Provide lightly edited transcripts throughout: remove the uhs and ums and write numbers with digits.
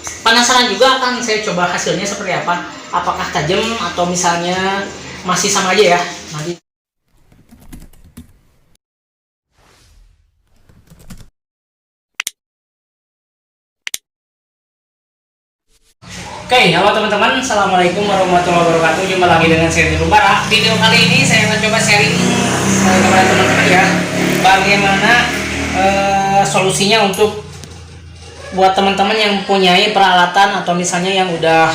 Penasaran juga akan saya coba hasilnya seperti apa. Apakah tajam atau misalnya masih sama aja ya. Nanti. Oke, halo teman-teman, assalamualaikum warahmatullahi wabarakatuh. Jumpa lagi dengan saya Bara. Video kali ini saya akan coba sharing kepada teman-teman ya, bagaimana solusinya untuk buat teman-teman yang mempunyai peralatan atau misalnya yang udah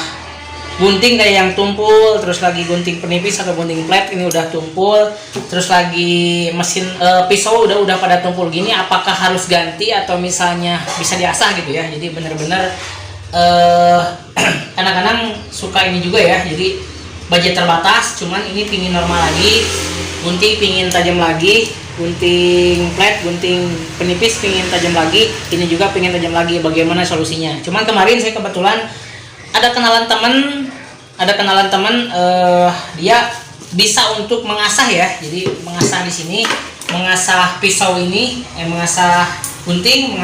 gunting kayak yang tumpul, terus lagi gunting penipis atau gunting flat ini udah tumpul, terus lagi mesin pisau udah pada tumpul gini, apakah harus ganti atau misalnya bisa diasah gitu ya. Jadi bener-bener kadang-kadang suka ini juga ya, jadi budget terbatas, cuman ini pingin normal lagi, gunting pingin tajam lagi, gunting flat, gunting penipis pingin tajam lagi, ini juga pingin tajam lagi. Bagaimana solusinya? Cuman kemarin saya kebetulan ada kenalan teman dia bisa untuk mengasah ya, jadi mengasah di sini, mengasah pisau ini, mengasah gunting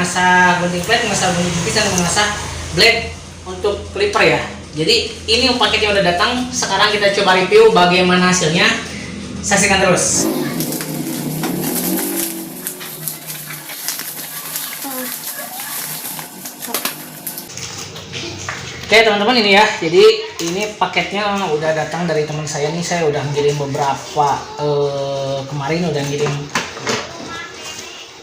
flat, mengasah gunting penipis, dan mengasah blade untuk clipper ya. Jadi ini paketnya udah datang. Sekarang kita coba review bagaimana hasilnya. Saksikan terus. Oke teman-teman, ini ya. Jadi ini paketnya udah datang dari teman saya nih. Saya udah ngirim beberapa kemarin udah ngirim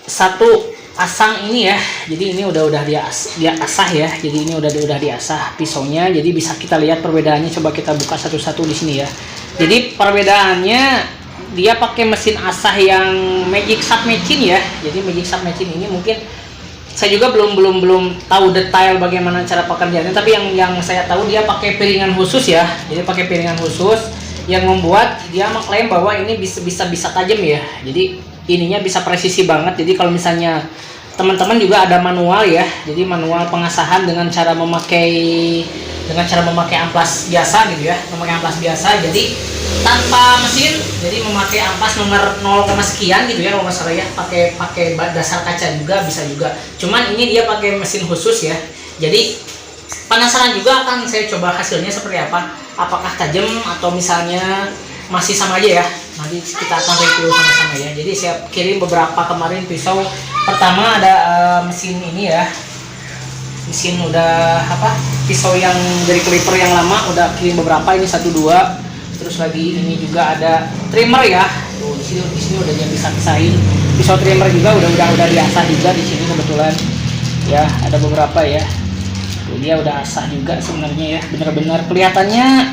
satu asang ini ya. Jadi ini udah dia asah ya. Jadi ini udah diasah pisaunya. Jadi bisa kita lihat perbedaannya. Coba kita buka satu-satu di sini ya. Jadi perbedaannya dia pakai mesin asah yang Magic Sub Machine ya. Jadi Magic Sub Machine ini mungkin saya juga belum tahu detail bagaimana cara pekerjaannya, tapi yang saya tahu dia pakai piringan khusus ya. Jadi pakai piringan khusus yang membuat dia mengklaim bahwa ini bisa tajam ya. Jadi ininya bisa presisi banget. Jadi kalau misalnya teman-teman juga ada manual ya, jadi manual pengasahan dengan cara memakai amplas biasa gitu ya, memakai amplas biasa. Jadi tanpa mesin, jadi memakai amplas nomor 0, sekian gitu ya, kalau nggak salah ya, pakai dasar kaca juga bisa juga. Cuman ini dia pakai mesin khusus ya. Jadi penasaran juga akan saya coba hasilnya seperti apa. Apakah tajam atau misalnya masih sama aja ya. Nanti kita akan review sama-sama ya. Jadi saya kirim beberapa kemarin pisau. Pertama ada mesin ini ya. Mesin udah pisau yang dari clipper yang lama udah kirim beberapa, ini 1 2. Terus lagi ini juga ada trimmer ya. Tuh di sini udah dia bisa pisahin. Pisau trimmer juga udah diasah juga di sini kebetulan. Ya, ada beberapa ya. Tuh, dia udah asah juga sebenarnya ya. Benar-benar kelihatannya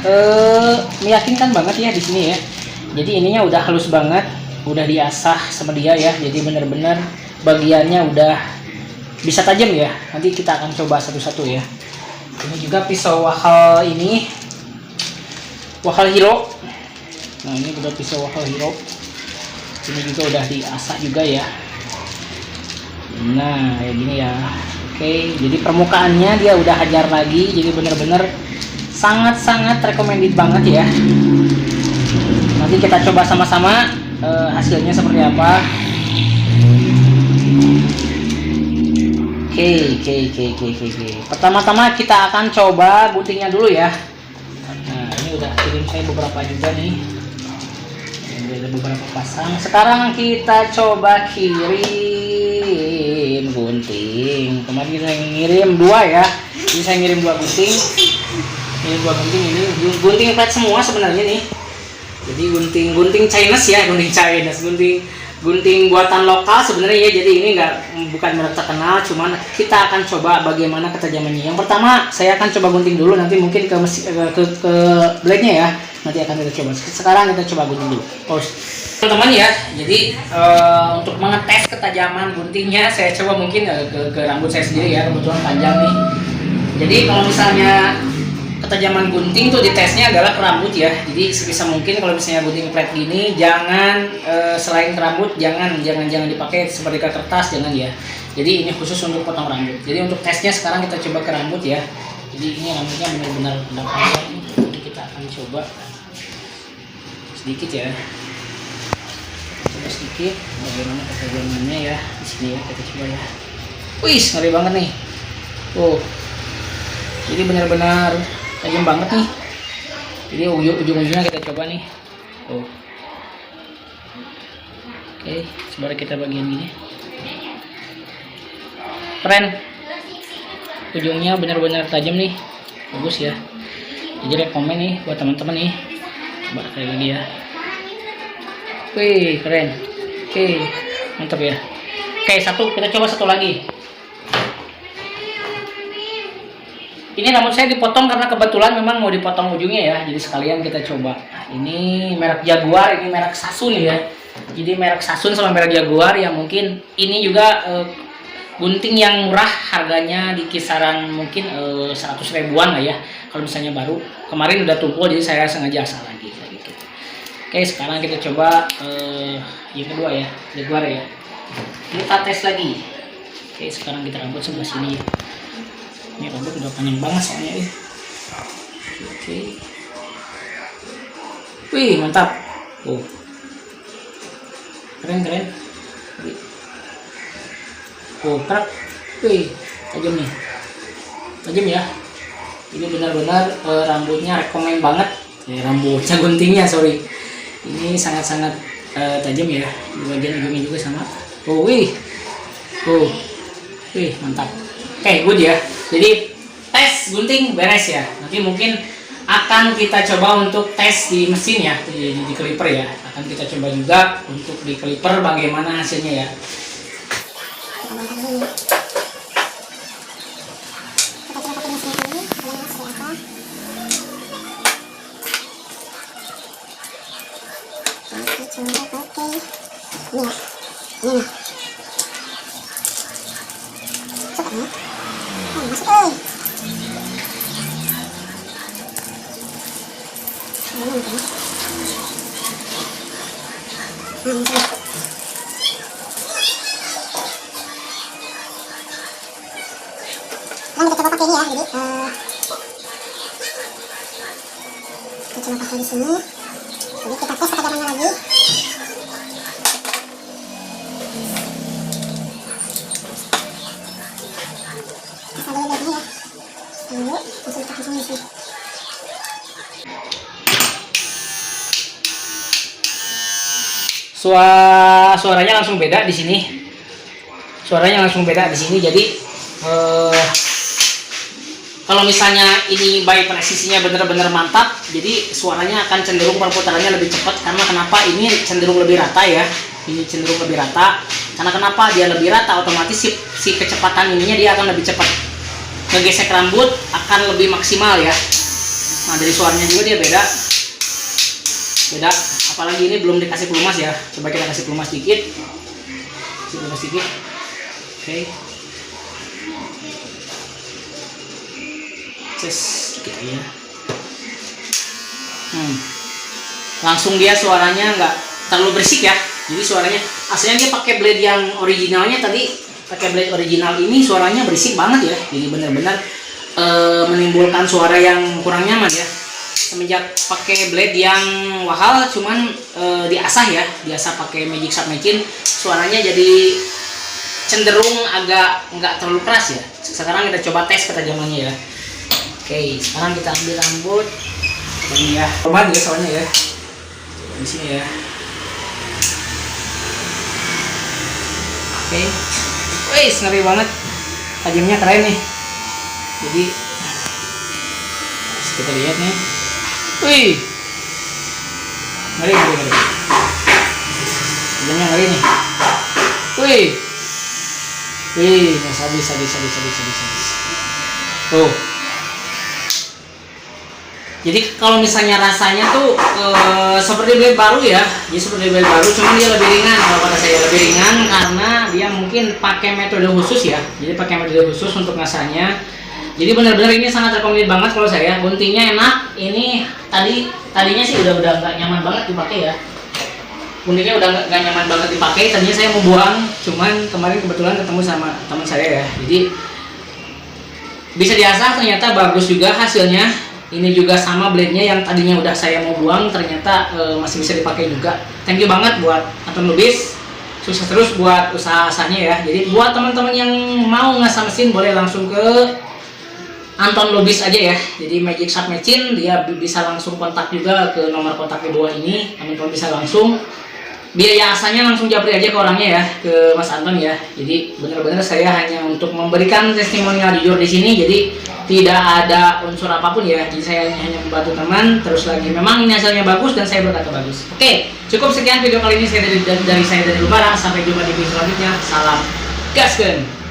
meyakinkan banget ya di sini ya. Jadi ininya udah halus banget, udah diasah sama dia ya. Jadi benar-benar bagiannya udah bisa tajam ya. Nanti kita akan coba satu-satu ya. Ini juga pisau wahal ini, wahal hero. Nah ini udah pisau wahal hero. Ini juga udah diasah juga ya. Nah kayak gini ya. Oke, jadi permukaannya dia udah hajar lagi. Jadi benar-benar sangat-sangat recommended banget ya. Nanti kita coba sama-sama hasilnya seperti apa. Oke. Pertama-tama kita akan coba guntingnya dulu ya. Nah, ini udah kirim saya beberapa juga nih. Ini ada beberapa pasang. Sekarang kita coba kirim gunting. Kemarin saya ngirim 2 ya. Jadi saya ngirim 2 gunting. Ini 2 gunting, ini gunting flat semua sebenarnya nih. Jadi gunting Chinese ya, gunting buatan lokal sebenarnya ya. Jadi ini bukan merek terkenal, cuman kita akan coba bagaimana ketajamannya. Yang pertama saya akan coba gunting dulu, nanti mungkin ke blade-nya ya. Nanti akan kita coba. Sekarang kita coba gunting dulu. Teman-teman ya. Jadi untuk mengetes ketajaman guntingnya, saya coba mungkin ke rambut saya sendiri ya, kebetulan panjang nih. Jadi kalau misalnya ketajaman gunting tuh ditesnya adalah ke rambut ya. Jadi sebisa mungkin kalau misalnya gunting flat gini, jangan selain ke rambut jangan dipakai seperti kertas, jangan ya. Jadi ini khusus untuk potong rambut. Jadi untuk tesnya sekarang kita coba ke rambut ya. Jadi ini rambutnya benar-benar panjang. Jadi kita akan coba sedikit ya. Coba sedikit bagaimana ketajamannya ya di sini ya, kita coba ya. Wih, ngeri banget nih. Jadi benar-benar tajam banget nih. Jadi ujung-ujungnya kita coba nih. Tuh. Oke, coba kita bagian gini. Keren. Ujungnya benar-benar tajam nih. Bagus ya. Jadi rekomen nih buat teman-teman nih. Coba sekali lagi ya. Wih, keren. Oke, mantap ya. Oke, kita coba satu lagi. Ini rambut saya dipotong karena kebetulan memang mau dipotong ujungnya ya. Jadi sekalian kita coba. Ini merek Jaguar, ini merek Sasun ya. Jadi merek Sasun sama merek Jaguar yang mungkin ini juga gunting yang murah, harganya di kisaran mungkin 100 ribuan lah ya. Kalau misalnya baru, kemarin udah tumpul jadi saya sengaja asal lagi gitu. Oke, sekarang kita coba yang kedua ya, Jaguar ya. Kita tes lagi. Oke, sekarang kita rambut sebelah sini ya. Ini rambut udah panjang banget soalnya ya. Oke. Wih, mantap. Oh. Keren. Oh, kerak. Wih, tajam nih. Tajam ya. Ini benar-benar rambutnya rekomen banget. Rambutnya guntingnya, sorry. Ini sangat-sangat tajam ya. Di bagian ujungnya juga sama. Oh, wih. Oh. Wih, mantap. Oke, good ya. Jadi tes gunting beres ya. Nanti mungkin akan kita coba untuk tes di mesin ya, di clipper ya. Akan kita coba juga untuk di clipper bagaimana hasilnya ya. Kita coba pakai ini ya, jadi kita coba pakai di sini. Jadi kita tes ketajamannya lagi. Kita dulu bednya ya. Lalu langsung kita pasang di sini. Suaranya langsung beda di sini. Jadi kalau misalnya ini by presisinya benar-benar mantap, jadi suaranya akan cenderung perputarannya lebih cepat. Karena kenapa? Ini cenderung lebih rata ya. Karena kenapa dia lebih rata, otomatis si kecepatan ininya dia akan lebih cepat. Ngegesek rambut akan lebih maksimal ya. Nah, dari suaranya juga dia beda. Apalagi ini belum dikasih pelumas ya. Coba kita kasih pelumas dikit. Oke. Kita ya. Langsung dia suaranya nggak terlalu berisik ya. Jadi suaranya aslinya dia pakai blade yang originalnya tadi, pakai blade original ini suaranya berisik banget ya. Jadi benar-benar menimbulkan suara yang kurang nyaman ya. Semenjak pakai blade yang Wahal cuman diasah pakai Magic Sharp Machine, suaranya jadi cenderung agak nggak terlalu keras ya. Sekarang kita coba tes ketajamannya ya. Oke, sekarang kita ambil rambut. Ini ya, coba juga soalnya ya. Di sini ya. Oke. Wih, ngeri banget. Tajamnya keren nih. Jadi kita lihat nih. Wih. Ngeri. Tajamnya ngeri nih. Wih, habis. Tuh. Jadi kalau misalnya rasanya tuh seperti blade baru ya, cuman dia lebih ringan. Kalau kata saya lebih ringan karena dia mungkin pakai metode khusus ya. Jadi pakai metode khusus untuk ngasahnya. Jadi benar-benar ini sangat rekomendasi banget kalau saya. Guntingnya enak. Ini tadinya sih udah nggak nyaman banget dipakai ya. Guntingnya udah nggak nyaman banget dipakai. Tadinya saya mau buang, cuman kemarin kebetulan ketemu sama teman saya ya. Jadi bisa diasah, ternyata bagus juga hasilnya. Ini juga sama blade-nya yang tadinya udah saya mau buang, ternyata masih bisa dipakai juga. Thank you banget buat Anton Lubis. Sukses terus buat usaha-usahanya ya. Jadi buat teman-teman yang mau ngasah mesin boleh langsung ke Anton Lubis aja ya. Jadi Magic Shop Machine, dia bisa langsung kontak juga ke nomor kontak di bawah ini. Teman-teman bisa langsung. Biaya asanya langsung japri aja ke orangnya ya, ke Mas Anton ya. Jadi benar-benar saya hanya untuk memberikan testimonial jujur di sini. Jadi tidak ada unsur apapun ya. Jadi saya hanya membantu teman. Terus lagi memang ini hasilnya bagus dan saya berkata bagus. Oke, cukup sekian video kali ini saya dari Lubara. Sampai jumpa di video selanjutnya. Salam gaskeun.